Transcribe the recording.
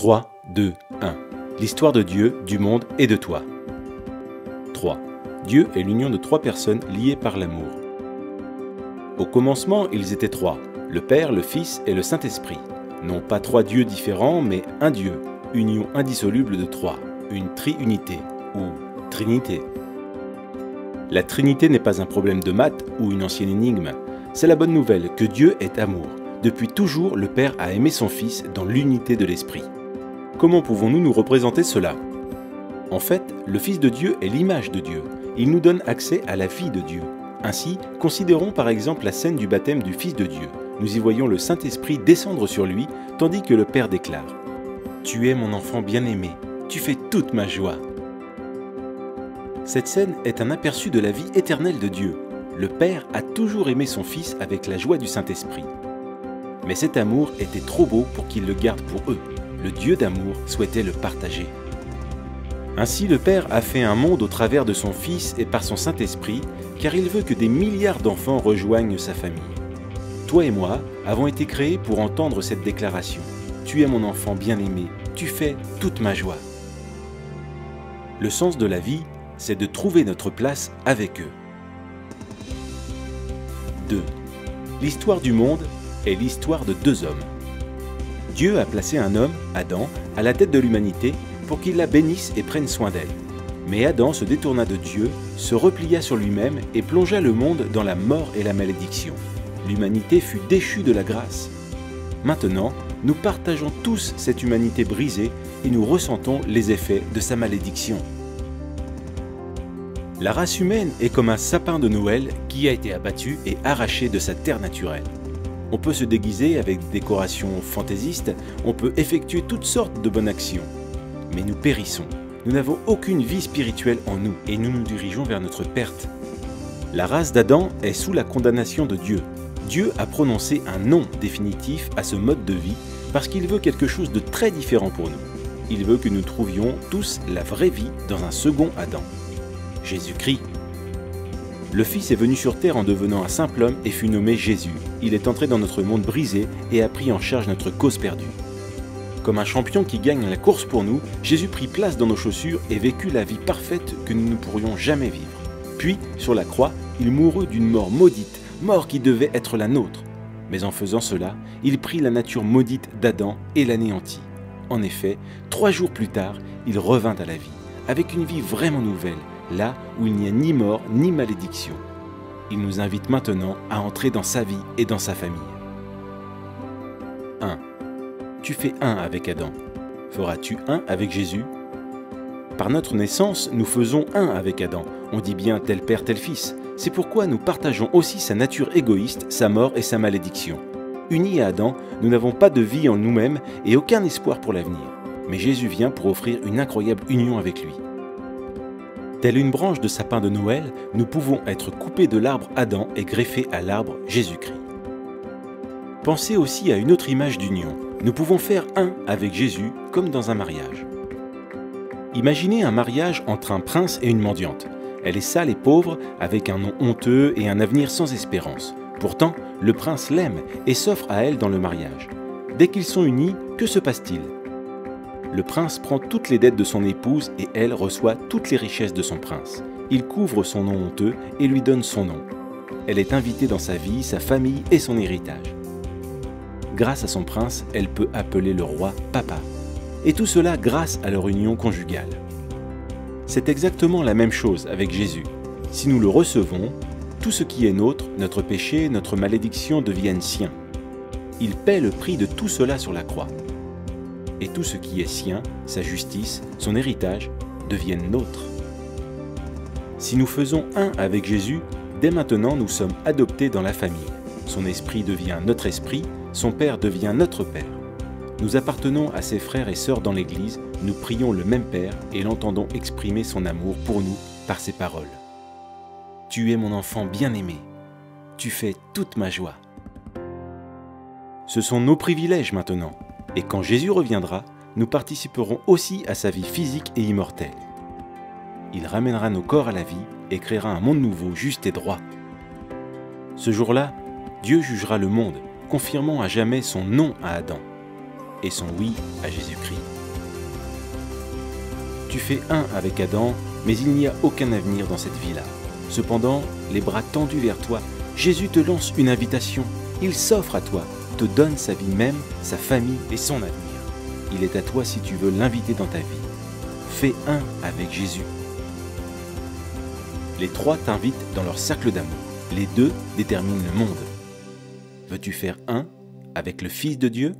3, 2, 1. L'histoire de Dieu, du monde et de toi. 3. Dieu est l'union de trois personnes liées par l'amour. Au commencement, ils étaient trois, le Père, le Fils et le Saint-Esprit. Non pas trois dieux différents, mais un Dieu, union indissoluble de trois, une triunité ou trinité. La Trinité n'est pas un problème de maths ou une ancienne énigme. C'est la bonne nouvelle que Dieu est amour. Depuis toujours, le Père a aimé son Fils dans l'unité de l'Esprit. Comment pouvons-nous nous représenter cela? En fait, le Fils de Dieu est l'image de Dieu. Il nous donne accès à la vie de Dieu. Ainsi, considérons par exemple la scène du baptême du Fils de Dieu. Nous y voyons le Saint-Esprit descendre sur lui, tandis que le Père déclare « Tu es mon enfant bien-aimé, tu fais toute ma joie ». Cette scène est un aperçu de la vie éternelle de Dieu. Le Père a toujours aimé son Fils avec la joie du Saint-Esprit. Mais cet amour était trop beau pour qu'il le garde pour eux. Le Dieu d'amour souhaitait le partager. Ainsi le Père a fait un monde au travers de son Fils et par son Saint-Esprit, car il veut que des milliards d'enfants rejoignent sa famille. Toi et moi avons été créés pour entendre cette déclaration. Tu es mon enfant bien-aimé, tu fais toute ma joie. Le sens de la vie, c'est de trouver notre place avec eux. 2. L'histoire du monde est l'histoire de deux hommes. Dieu a placé un homme, Adam, à la tête de l'humanité pour qu'il la bénisse et prenne soin d'elle. Mais Adam se détourna de Dieu, se replia sur lui-même et plongea le monde dans la mort et la malédiction. L'humanité fut déchue de la grâce. Maintenant, nous partageons tous cette humanité brisée et nous ressentons les effets de sa malédiction. La race humaine est comme un sapin de Noël qui a été abattu et arraché de sa terre naturelle. On peut se déguiser avec des décorations fantaisistes, on peut effectuer toutes sortes de bonnes actions. Mais nous périssons. Nous n'avons aucune vie spirituelle en nous et nous nous dirigeons vers notre perte. La race d'Adam est sous la condamnation de Dieu. Dieu a prononcé un non définitif à ce mode de vie parce qu'il veut quelque chose de très différent pour nous. Il veut que nous trouvions tous la vraie vie dans un second Adam, Jésus-Christ. Le Fils est venu sur terre en devenant un simple homme et fut nommé Jésus. Il est entré dans notre monde brisé et a pris en charge notre cause perdue. Comme un champion qui gagne la course pour nous, Jésus prit place dans nos chaussures et vécut la vie parfaite que nous ne pourrions jamais vivre. Puis, sur la croix, il mourut d'une mort maudite, mort qui devait être la nôtre. Mais en faisant cela, il prit la nature maudite d'Adam et l'anéantit. En effet, 3 jours plus tard, il revint à la vie, avec une vie vraiment nouvelle, là où il n'y a ni mort ni malédiction. Il nous invite maintenant à entrer dans sa vie et dans sa famille. 1. Tu fais un avec Adam. Feras-tu un avec Jésus? Par notre naissance, nous faisons un avec Adam. On dit bien tel père, tel fils. C'est pourquoi nous partageons aussi sa nature égoïste, sa mort et sa malédiction. Unis à Adam, nous n'avons pas de vie en nous-mêmes et aucun espoir pour l'avenir. Mais Jésus vient pour offrir une incroyable union avec lui. Telle une branche de sapin de Noël, nous pouvons être coupés de l'arbre Adam et greffés à l'arbre Jésus-Christ. Pensez aussi à une autre image d'union. Nous pouvons faire un avec Jésus comme dans un mariage. Imaginez un mariage entre un prince et une mendiante. Elle est sale et pauvre, avec un nom honteux et un avenir sans espérance. Pourtant, le prince l'aime et s'offre à elle dans le mariage. Dès qu'ils sont unis, que se passe-t-il? Le prince prend toutes les dettes de son épouse et elle reçoit toutes les richesses de son prince. Il couvre son nom honteux et lui donne son nom. Elle est invitée dans sa vie, sa famille et son héritage. Grâce à son prince, elle peut appeler le roi papa. Et tout cela grâce à leur union conjugale. C'est exactement la même chose avec Jésus. Si nous le recevons, tout ce qui est nôtre, notre péché, notre malédiction deviennent siens. Il paie le prix de tout cela sur la croix. Et tout ce qui est sien, sa justice, son héritage, deviennent nôtres. Si nous faisons un avec Jésus, dès maintenant nous sommes adoptés dans la famille. Son esprit devient notre esprit, son Père devient notre Père. Nous appartenons à ses frères et sœurs dans l'Église, nous prions le même Père et l'entendons exprimer son amour pour nous par ses paroles. Tu es mon enfant bien-aimé, tu fais toute ma joie. Ce sont nos privilèges maintenant. Et quand Jésus reviendra, nous participerons aussi à sa vie physique et immortelle. Il ramènera nos corps à la vie et créera un monde nouveau, juste et droit. Ce jour-là, Dieu jugera le monde, confirmant à jamais son non à Adam. et son oui à Jésus-Christ. Tu fais un avec Adam, mais il n'y a aucun avenir dans cette vie-là. Cependant, les bras tendus vers toi, Jésus te lance une invitation. Il s'offre à toi, te donne sa vie même, sa famille et son avenir. Il est à toi si tu veux l'inviter dans ta vie. Fais un avec Jésus. Les trois t'invitent dans leur cercle d'amour. Les deux déterminent le monde. Veux-tu faire un avec le Fils de Dieu ?